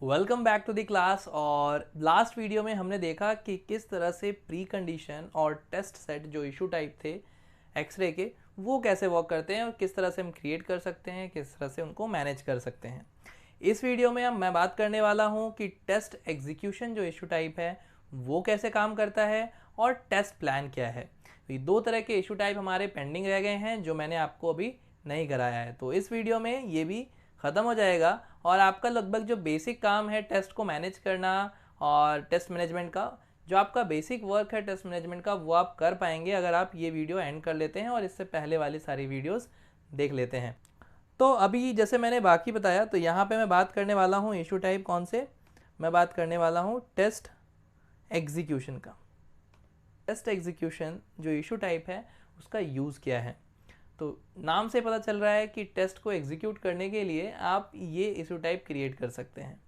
Welcome back to the class. और last video में हमने देखा कि किस तरह से प्री कंडीशन और टेस्ट सेट जो इशू टाइप थे एक्सरे के वो कैसे वर्क करते हैं और किस तरह से हम क्रिएट कर सकते हैं, किस तरह से उनको मैनेज कर सकते हैं। इस वीडियो में मैं बात करने वाला हूं कि टेस्ट एग्जीक्यूशन जो इशू टाइप है वो कैसे काम करता है और टेस्ट प्लान क्या है। तो ये दो तरह के इशू टाइप हमारे पेंडिंग रह गए हैं जो मैंने आपको अभी नहीं कराया है, तो इस वीडियो में ये भी ख़त्म हो जाएगा और आपका लगभग जो बेसिक काम है टेस्ट को मैनेज करना और टेस्ट मैनेजमेंट का, जो आपका बेसिक वर्क है टेस्ट मैनेजमेंट का, वो आप कर पाएंगे अगर आप ये वीडियो एंड कर लेते हैं और इससे पहले वाली सारी वीडियोस देख लेते हैं। तो अभी जैसे मैंने बाकी बताया, तो यहाँ पे मैं बात करने वाला हूँ इशू टाइप कौन से, मैं बात करने वाला हूँ टेस्ट एग्जीक्यूशन का। टेस्ट एग्जीक्यूशन जो इशू टाइप है उसका यूज़ क्या है। तो नाम से पता चल रहा है कि टेस्ट को एग्जीक्यूट करने के लिए आप ये इशू टाइप क्रिएट कर सकते हैं।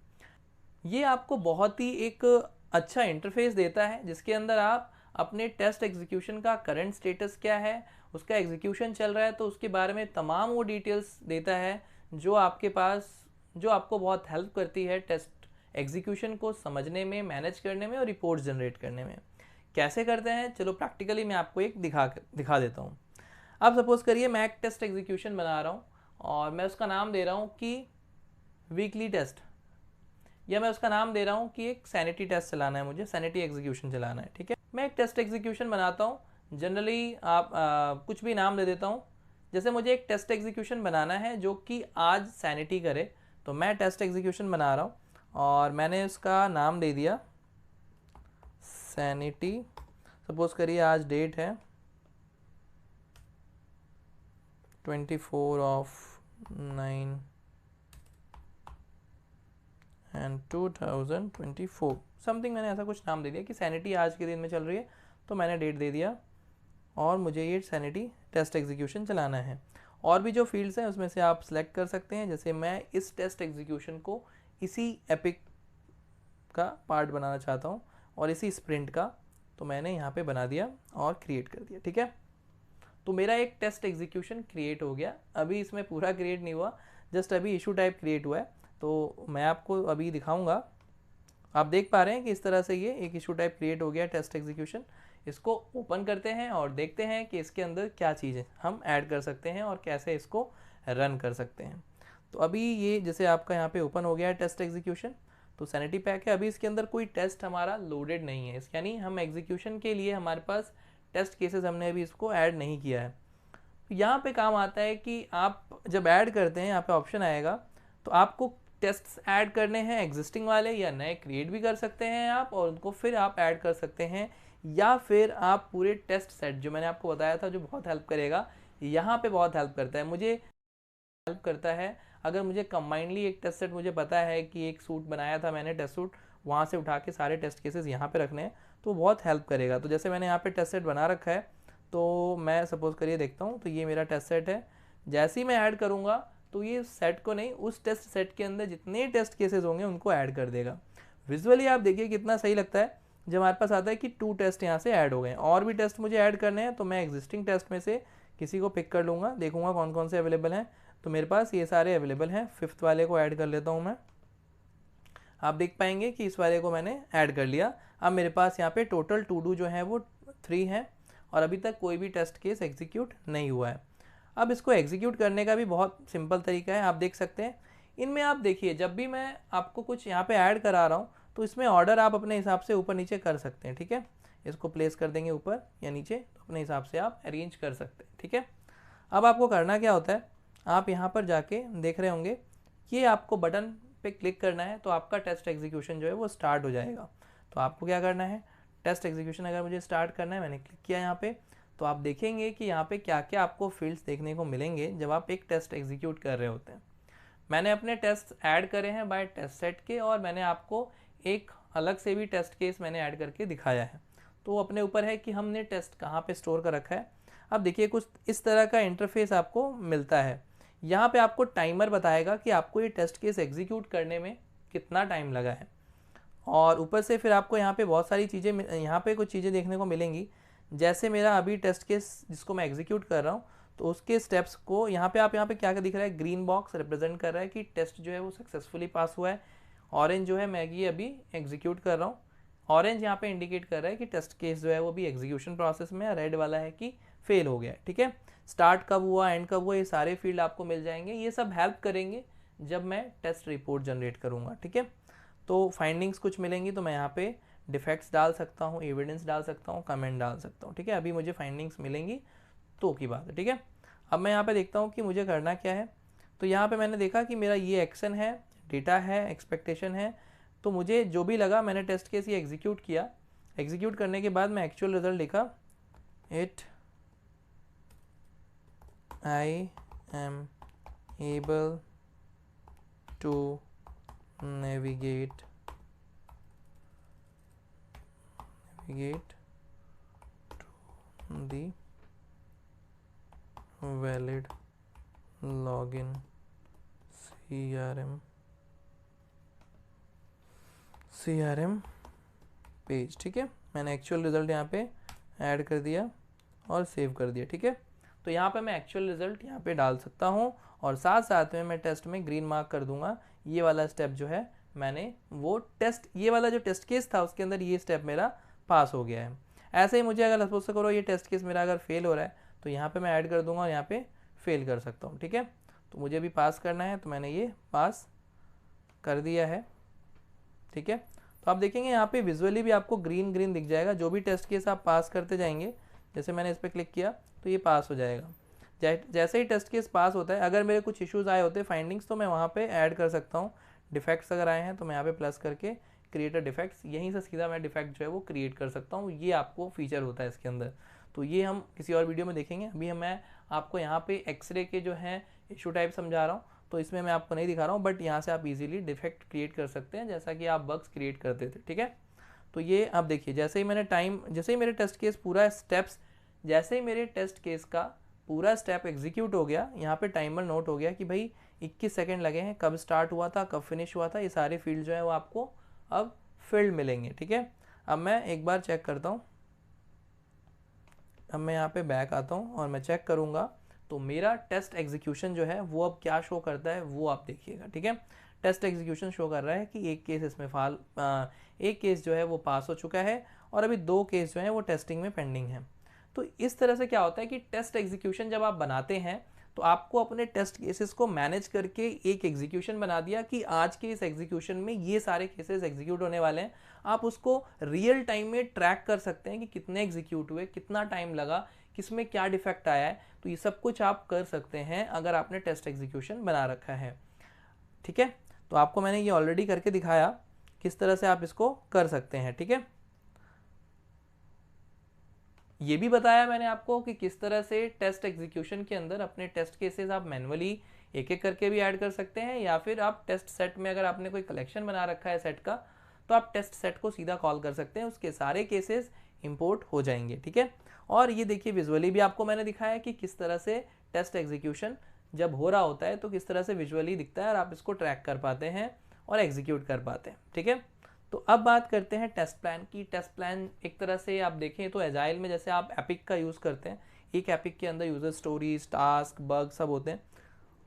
ये आपको बहुत ही एक अच्छा इंटरफेस देता है जिसके अंदर आप अपने टेस्ट एग्जीक्यूशन का करंट स्टेटस क्या है, उसका एग्जीक्यूशन चल रहा है तो उसके बारे में तमाम वो डिटेल्स देता है जो आपके पास, जो आपको बहुत हेल्प करती है टेस्ट एग्जीक्यूशन को समझने में, मैनेज करने में और रिपोर्ट जनरेट करने में। कैसे करते हैं, चलो प्रैक्टिकली मैं आपको एक दिखा देता हूँ। अब सपोज करिए मैं एक टेस्ट एग्जीक्यूशन बना रहा हूँ और मैं उसका नाम दे रहा हूँ कि वीकली टेस्ट, या मैं उसका नाम दे रहा हूँ कि एक सैनिटी टेस्ट चलाना है, मुझे सैनिटी एग्जीक्यूशन चलाना है। ठीक है, मैं एक टेस्ट एग्जीक्यूशन बनाता हूँ। जनरली आप कुछ भी नाम दे देता हूँ। जैसे मुझे एक टेस्ट एग्जीक्यूशन बनाना है जो कि आज सैनिटी करे, तो मैं टेस्ट एग्जीक्यूशन बना रहा हूँ और मैंने उसका नाम दे दिया सैनिटी। सपोज करिए आज डेट है 24/9 एंड 2024 समथिंग, मैंने ऐसा कुछ नाम दे दिया कि सैनिटी आज के दिन में चल रही है, तो मैंने डेट दे दिया और मुझे ये सैनिटी टेस्ट एग्जीक्यूशन चलाना है। और भी जो फील्ड्स हैं उसमें से आप सेलेक्ट कर सकते हैं। जैसे मैं इस टेस्ट एग्जीक्यूशन को इसी एपिक का पार्ट बनाना चाहता हूँ और इसी स्प्रिंट का, तो मैंने यहाँ पे बना दिया और क्रिएट कर दिया। ठीक है, तो मेरा एक टेस्ट एग्जीक्यूशन क्रिएट हो गया। अभी इसमें पूरा क्रिएट नहीं हुआ, जस्ट अभी इशू टाइप क्रिएट हुआ है, तो मैं आपको अभी दिखाऊंगा। आप देख पा रहे हैं कि इस तरह से ये एक इशू टाइप क्रिएट हो गया टेस्ट एग्जीक्यूशन। इसको ओपन करते हैं और देखते हैं कि इसके अंदर क्या चीज़ें हम ऐड कर सकते हैं और कैसे इसको रन कर सकते हैं। तो अभी ये जैसे आपका यहाँ पे ओपन हो गया है टेस्ट एग्जीक्यूशन, तो सैनिटी पैक है। अभी इसके अंदर कोई टेस्ट हमारा लोडेड नहीं है, यानी हम एग्जीक्यूशन के लिए हमारे पास टेस्ट केसेस हमने अभी इसको ऐड नहीं किया है। तो यहाँ पे काम आता है कि आप जब ऐड करते हैं, यहाँ पे ऑप्शन आएगा, तो आपको टेस्ट्स ऐड करने हैं एग्जिस्टिंग वाले या नए क्रिएट भी कर सकते हैं आप, और उनको फिर आप ऐड कर सकते हैं, या फिर आप पूरे टेस्ट सेट जो मैंने आपको बताया था जो बहुत हेल्प करेगा, यहाँ पे बहुत हेल्प करता है, मुझे हेल्प करता है। अगर मुझे कंबाइंडली एक टेस्ट सेट, मुझे पता है कि एक सूट बनाया था मैंने टेस्ट सूट, वहाँ से उठा के सारे टेस्ट केसेस यहाँ पे रखने हैं, तो बहुत हेल्प करेगा। तो जैसे मैंने यहाँ पे टेस्ट सेट बना रखा है, तो मैं सपोज करिए देखता हूँ, तो ये मेरा टेस्ट सेट है। जैसे ही मैं ऐड करूँगा तो ये सेट को नहीं, उस टेस्ट सेट के अंदर जितने टेस्ट केसेस होंगे उनको ऐड कर देगा। विजुअली आप देखिए कितना सही लगता है जब हमारे पास आता है कि 2 टेस्ट यहाँ से ऐड हो गए। और भी टेस्ट मुझे ऐड करने हैं, तो मैं एग्जिस्टिंग टेस्ट में से किसी को पिक कर लूँगा, देखूंगा कौन कौन से अवेलेबल हैं। तो मेरे पास ये सारे अवेलेबल हैं। 5th वाले को ऐड कर लेता हूँ मैं। आप देख पाएंगे कि इस वाले को मैंने ऐड कर लिया। अब मेरे पास यहाँ पे टोटल टू डू जो है वो 3 है और अभी तक कोई भी टेस्ट केस एग्जीक्यूट नहीं हुआ है। अब इसको एग्जीक्यूट करने का भी बहुत सिंपल तरीका है, आप देख सकते हैं। इनमें आप देखिए, जब भी मैं आपको कुछ यहाँ पे ऐड करा रहा हूँ तो इसमें ऑर्डर आप अपने हिसाब से ऊपर नीचे कर सकते हैं। ठीक है, इसको प्लेस कर देंगे ऊपर या नीचे, तो अपने हिसाब से आप अरेंज कर सकते हैं। ठीक है, अब आपको करना क्या होता है, आप यहाँ पर जाके देख रहे होंगे, ये आपको बटन पे क्लिक करना है तो आपका टेस्ट एग्जीक्यूशन जो है वो स्टार्ट हो जाएगा। तो आपको क्या करना है, टेस्ट एग्जीक्यूशन अगर मुझे स्टार्ट करना है, मैंने क्लिक किया यहाँ पे, तो आप देखेंगे कि यहाँ पे क्या क्या आपको फील्ड्स देखने को मिलेंगे जब आप एक टेस्ट एग्जीक्यूट कर रहे होते हैं। मैंने अपने टेस्ट ऐड करे हैं बाय टेस्ट सेट के, और मैंने आपको एक अलग से भी टेस्ट केस मैंने ऐड करके दिखाया है। तो अपने ऊपर है कि हमने टेस्ट कहाँ पे स्टोर कर रखा है। अब देखिए कुछ इस तरह का इंटरफेस आपको मिलता है। यहाँ पे आपको टाइमर बताएगा कि आपको ये टेस्ट केस एग्जीक्यूट करने में कितना टाइम लगा है, और ऊपर से फिर आपको यहाँ पे बहुत सारी चीज़ें, यहाँ पे कुछ चीज़ें देखने को मिलेंगी। जैसे मेरा अभी टेस्ट केस जिसको मैं एग्जीक्यूट कर रहा हूँ, तो उसके स्टेप्स को यहाँ पे आप यहाँ पे क्या क्या दिख रहा है, ग्रीन बॉक्स रिप्रेजेंट कर रहा है कि टेस्ट जो है वो सक्सेसफुली पास हुआ है। ऑरेंज जो है मैं ये अभी एग्जीक्यूट कर रहा हूँ, ऑरेंज यहाँ पे इंडिकेट कर रहा है कि टेस्ट केस जो है वो भी एग्जीक्यूशन प्रोसेस में है, रेड वाला है कि फेल हो गया है। ठीक है, स्टार्ट कब हुआ, एंड कब हुआ, ये सारे फील्ड आपको मिल जाएंगे, ये सब हेल्प करेंगे जब मैं टेस्ट रिपोर्ट जनरेट करूँगा। ठीक है, तो फाइंडिंग्स कुछ मिलेंगी तो मैं यहाँ पे डिफेक्ट्स डाल सकता हूँ, एविडेंस डाल सकता हूँ, कमेंट डाल सकता हूँ। ठीक है, अभी मुझे फाइंडिंग्स मिलेंगी तो की बात है। ठीक है, अब मैं यहाँ पे देखता हूँ कि मुझे करना क्या है। तो यहाँ पे मैंने देखा कि मेरा ये एक्शन है, डेटा है, एक्सपेक्टेशन है, तो मुझे जो भी लगा मैंने टेस्ट केस ये एग्जीक्यूट किया। एग्जीक्यूट करने के बाद मैं एक्चुअल रिजल्ट लिखा, it I am able to navigate to the valid login CRM page. ठीक है, मैंने एक्चुअल रिजल्ट यहाँ पे ऐड कर दिया और सेव कर दिया। ठीक है, तो यहाँ पे मैं एक्चुअल रिजल्ट यहाँ पे डाल सकता हूँ और साथ साथ में मैं टेस्ट में ग्रीन मार्क कर दूंगा। ये वाला स्टेप जो है मैंने वो टेस्ट, ये वाला जो टेस्ट केस था उसके अंदर ये स्टेप मेरा पास हो गया है। ऐसे ही मुझे अगर सपोज करो ये टेस्ट केस मेरा अगर फेल हो रहा है तो यहाँ पे मैं ऐड कर दूंगा और यहाँ पे फेल कर सकता हूँ। ठीक है, तो मुझे भी पास करना है तो मैंने ये पास कर दिया है। ठीक है, तो आप देखेंगे यहाँ पे विजुअली भी आपको ग्रीन ग्रीन दिख जाएगा, जो भी टेस्ट केस आप पास करते जाएंगे, जैसे मैंने इस पर क्लिक किया तो ये पास हो जाएगा। जैसे ही टेस्ट केस पास होता है, अगर मेरे कुछ इश्यूज आए होते हैं फाइंडिंग्स, तो मैं वहाँ पे ऐड कर सकता हूँ। डिफेक्ट्स अगर आए हैं तो मैं यहाँ पे प्लस करके क्रिएट अ डिफेक्ट्स, यहीं से सीधा मैं डिफेक्ट जो है वो क्रिएट कर सकता हूँ। ये आपको फीचर होता है इसके अंदर, तो ये हम किसी और वीडियो में देखेंगे। अभी मैं आपको यहाँ पे एक्सरे के जो है इशू टाइप समझा रहा हूँ, तो इसमें मैं आपको नहीं दिखा रहा हूँ, बट यहाँ से आप इजीली डिफेक्ट क्रिएट कर सकते हैं जैसा कि आप बग्स क्रिएट करते थे। ठीक है, तो ये आप देखिए, जैसे ही मेरे टेस्ट केस पूरा स्टेप्स, जैसे ही मेरे टेस्ट केस का पूरा स्टेप एग्जीक्यूट हो गया, यहाँ पे टाइमर नोट हो गया कि भाई 21 सेकंड लगे हैं, कब स्टार्ट हुआ था, कब फिनिश हुआ था, ये सारे फील्ड जो है वो आपको अब फील्ड मिलेंगे। ठीक है, अब मैं एक बार चेक करता हूँ, अब मैं यहाँ पे बैक आता हूँ और मैं चेक करूँगा तो मेरा टेस्ट एग्जीक्यूशन जो है वो अब क्या शो करता है वो आप देखिएगा। ठीक है, टेस्ट एग्जीक्यूशन शो कर रहा है कि एक केस इसमें एक केस जो है वो पास हो चुका है और अभी 2 केस जो है वो टेस्टिंग में पेंडिंग है। तो इस तरह से क्या होता है कि टेस्ट एग्जीक्यूशन जब आप बनाते हैं तो आपको अपने टेस्ट केसेस को मैनेज करके एक एग्जीक्यूशन बना दिया कि आज के इस एग्जीक्यूशन में ये सारे केसेस एग्जीक्यूट होने वाले हैं। आप उसको रियल टाइम में ट्रैक कर सकते हैं कि कितने एग्जीक्यूट हुए, कितना टाइम लगा, किसमें क्या डिफेक्ट आया है, तो ये सब कुछ आप कर सकते हैं अगर आपने टेस्ट एग्जीक्यूशन बना रखा है। ठीक है, तो आपको मैंने ये ऑलरेडी करके दिखाया किस तरह से आप इसको कर सकते हैं। ठीक है, ये भी बताया मैंने आपको कि किस तरह से टेस्ट एग्जीक्यूशन के अंदर अपने टेस्ट केसेस आप मैन्युअली एक एक करके भी ऐड कर सकते हैं, या फिर आप टेस्ट सेट में अगर आपने कोई कलेक्शन बना रखा है सेट का तो आप टेस्ट सेट को सीधा कॉल कर सकते हैं, उसके सारे केसेस इंपोर्ट हो जाएंगे। ठीक है, और ये देखिए विजुअली भी आपको मैंने दिखाया कि किस तरह से टेस्ट एग्जीक्यूशन जब हो रहा होता है तो किस तरह से विजुअली दिखता है और आप इसको ट्रैक कर पाते हैं और एग्जीक्यूट कर पाते हैं। ठीक है, तो अब बात करते हैं टेस्ट प्लान की। टेस्ट प्लान एक तरह से आप देखें तो एजाइल में जैसे आप एपिक का यूज़ करते हैं, एक एपिक के अंदर यूजर स्टोरीज, टास्क, बग सब होते हैं,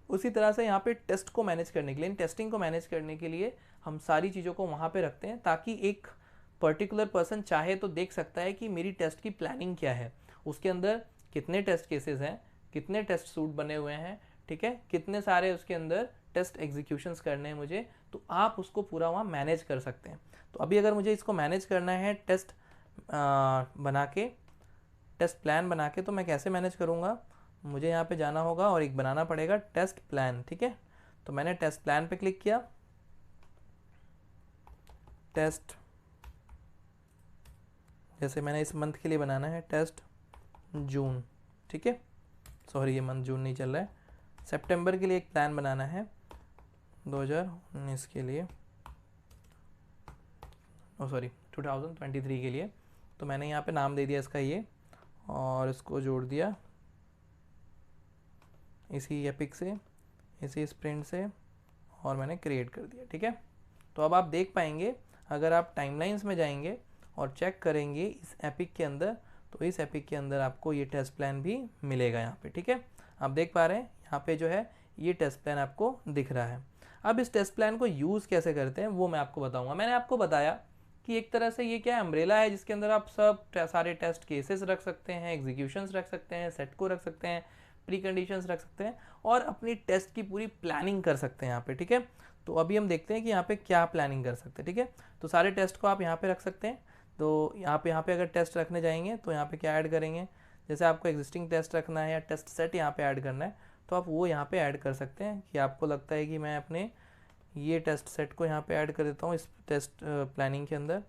उसी तरह से यहाँ पे टेस्ट को मैनेज करने के लिए, टेस्टिंग को मैनेज करने के लिए हम सारी चीज़ों को वहाँ पे रखते हैं ताकि एक पर्टिकुलर पर्सन चाहे तो देख सकता है कि मेरी टेस्ट की प्लानिंग क्या है, उसके अंदर कितने टेस्ट केसेस हैं, कितने टेस्ट सूट बने हुए हैं, ठीक है, कितने सारे उसके अंदर टेस्ट एग्जीक्यूशंस करने हैं मुझे, तो आप उसको पूरा वहाँ मैनेज कर सकते हैं। तो अभी अगर मुझे इसको मैनेज करना है टेस्ट बना के, टेस्ट प्लान बना के, तो मैं कैसे मैनेज करूँगा, मुझे यहाँ पे जाना होगा और एक बनाना पड़ेगा टेस्ट प्लान। ठीक है, तो मैंने टेस्ट प्लान पे क्लिक किया, टेस्ट, जैसे मैंने इस मंथ के लिए बनाना है टेस्ट जून, ठीक है, सॉरी ये मंथ जून नहीं चल रहा है, सितंबर के लिए एक प्लान बनाना है 2019 के लिए, सॉरी 2023 के लिए, तो मैंने यहाँ पे नाम दे दिया इसका ये और इसको जोड़ दिया इसी एपिक से, इसी स्प्रिंट से, और मैंने क्रिएट कर दिया। ठीक है, तो अब आप देख पाएंगे अगर आप टाइमलाइंस में जाएंगे और चेक करेंगे इस एपिक के अंदर, तो इस एपिक के अंदर आपको ये टेस्ट प्लान भी मिलेगा यहाँ पे। ठीक है, आप देख पा रहे हैं यहाँ पे जो है ये टेस्ट प्लान आपको दिख रहा है। अब इस टेस्ट प्लान को यूज़ कैसे करते हैं वो मैं आपको बताऊंगा। मैंने आपको बताया कि एक तरह से ये क्या है, अम्ब्रेला है जिसके अंदर आप सब सारे टेस्ट केसेस रख सकते हैं, एग्जीक्यूशंस रख सकते हैं, सेट को रख सकते हैं, प्री कंडीशंस रख सकते हैं और अपनी टेस्ट की पूरी प्लानिंग कर सकते हैं यहाँ पे, ठीक है। तो अभी हम देखते हैं कि यहाँ पे क्या प्लानिंग कर सकते हैं, ठीक है। तो सारे टेस्ट को आप यहाँ पे रख सकते हैं। तो यहाँ पे अगर टेस्ट रखने जाएंगे तो यहाँ पे क्या ऐड करेंगे, जैसे आपको एग्जिस्टिंग टेस्ट रखना है या टेस्ट सेट यहाँ पे ऐड करना है तो आप वो यहाँ पे ऐड कर सकते हैं कि आपको लगता है कि मैं अपने ये टेस्ट सेट को यहाँ पे ऐड कर देता हूँ इस टेस्ट प्लानिंग के अंदर,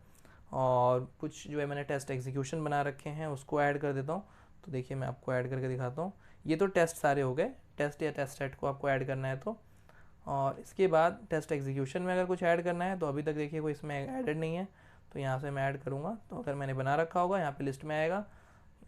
और कुछ जो है मैंने टेस्ट एग्जीक्यूशन बना रखे हैं उसको ऐड कर देता हूँ। तो देखिए मैं आपको ऐड करके दिखाता हूँ। ये तो टेस्ट सारे हो गए, टेस्ट या टेस्ट सेट को आपको ऐड करना है तो, और इसके बाद टेस्ट एग्जीक्यूशन में अगर कुछ ऐड करना है तो अभी तक देखिए कोई इसमें ऐडेड नहीं है, तो यहाँ से मैं ऐड करूँगा। तो अगर मैंने बना रखा होगा यहाँ पे लिस्ट में आएगा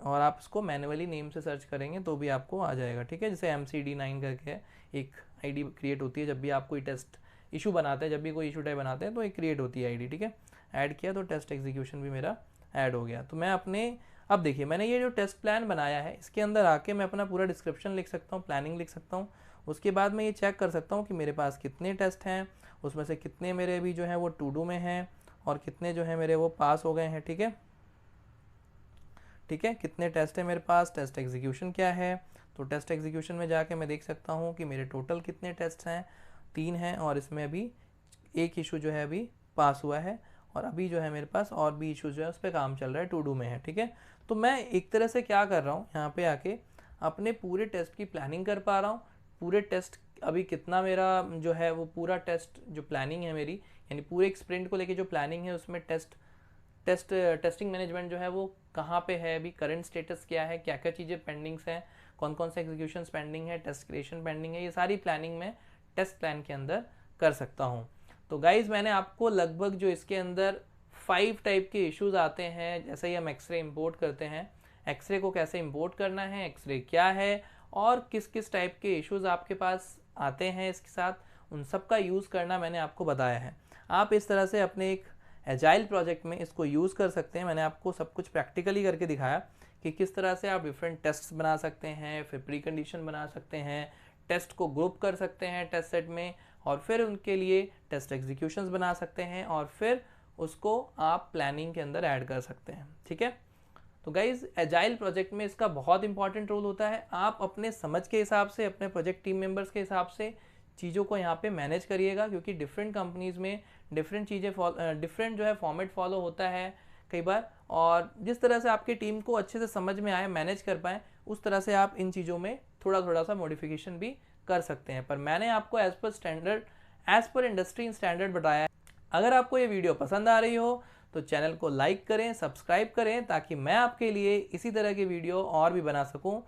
और आप इसको मैनुअली नेम से सर्च करेंगे तो भी आपको आ जाएगा, ठीक है। जैसे MCD9 करके है, एक आईडी क्रिएट होती है जब भी आप कोई टेस्ट इशू बनाते हैं, जब भी कोई इशू टाइप बनाते हैं तो एक क्रिएट होती है आईडी, ठीक है। ऐड किया तो टेस्ट एग्जीक्यूशन भी मेरा ऐड हो गया। तो मैं अपने, अब देखिए मैंने ये जो टेस्ट प्लान बनाया है इसके अंदर आके मैं अपना पूरा डिस्क्रिप्शन लिख सकता हूँ, प्लानिंग लिख सकता हूँ। उसके बाद मैं ये चेक कर सकता हूँ कि मेरे पास कितने टेस्ट हैं, उसमें से कितने मेरे अभी जो है वो टू डू में हैं और कितने जो है मेरे वो पास हो गए हैं, ठीक है। ठीक है, कितने टेस्ट है मेरे पास, टेस्ट एग्जीक्यूशन क्या है। तो टेस्ट एग्जीक्यूशन में जाके मैं देख सकता हूँ कि मेरे टोटल कितने टेस्ट हैं, 3 हैं और इसमें अभी एक इशू जो है अभी पास हुआ है और अभी जो है मेरे पास और भी इशू जो है उस पर काम चल रहा है, टू डू में है, ठीक है। तो मैं एक तरह से क्या कर रहा हूँ यहाँ पे आके अपने पूरे टेस्ट की प्लानिंग कर पा रहा हूँ। पूरे टेस्ट अभी कितना मेरा जो है वो पूरा टेस्ट जो प्लानिंग है मेरी, यानी पूरे एक स्प्रिंट को लेके जो प्लानिंग है उसमें टेस्टिंग मैनेजमेंट जो है वो कहाँ पे है, अभी करंट स्टेटस क्या है, क्या क्या चीज़ें पेंडिंग्स हैं, कौन कौन से एग्जीक्यूशन पेंडिंग है, टेस्ट क्रिएशन पेंडिंग है, ये सारी प्लानिंग में टेस्ट प्लान के अंदर कर सकता हूँ। तो गाइज मैंने आपको लगभग जो इसके अंदर 5 टाइप के इश्यूज आते हैं, जैसे ही हम एक्सरे इंपोर्ट करते हैं, एक्सरे को कैसे इंपोर्ट करना है, एक्सरे क्या है और किस किस टाइप के इश्यूज आपके पास आते हैं इसके साथ, उन सब का यूज़ करना मैंने आपको बताया है। आप इस तरह से अपने एक एजाइल प्रोजेक्ट में इसको यूज़ कर सकते हैं। मैंने आपको सब कुछ प्रैक्टिकली करके दिखाया कि किस तरह से आप डिफरेंट टेस्ट्स बना सकते हैं, फिर प्री कंडीशन बना सकते हैं, टेस्ट को ग्रुप कर सकते हैं टेस्ट सेट में और फिर उनके लिए टेस्ट एग्जीक्यूशंस बना सकते हैं और फिर उसको आप प्लानिंग के अंदर ऐड कर सकते हैं, ठीक है। तो गाइज एजाइल प्रोजेक्ट में इसका बहुत इंपॉर्टेंट रोल होता है। आप अपने समझ के हिसाब से, अपने प्रोजेक्ट टीम मेंबर्स के हिसाब से चीज़ों को यहाँ पे मैनेज करिएगा, क्योंकि डिफरेंट कंपनीज़ में डिफरेंट चीज़ें डिफरेंट जो है फॉर्मेट फॉलो होता है कई बार, और जिस तरह से आपकी टीम को अच्छे से समझ में आए, मैनेज कर पाएँ, उस तरह से आप इन चीज़ों में थोड़ा थोड़ा सा मॉडिफिकेशन भी कर सकते हैं। पर मैंने आपको एज पर इंडस्ट्री स्टैंडर्ड बताया है। अगर आपको ये वीडियो पसंद आ रही हो तो चैनल को लाइक करें, सब्सक्राइब करें, ताकि मैं आपके लिए इसी तरह की वीडियो और भी बना सकूं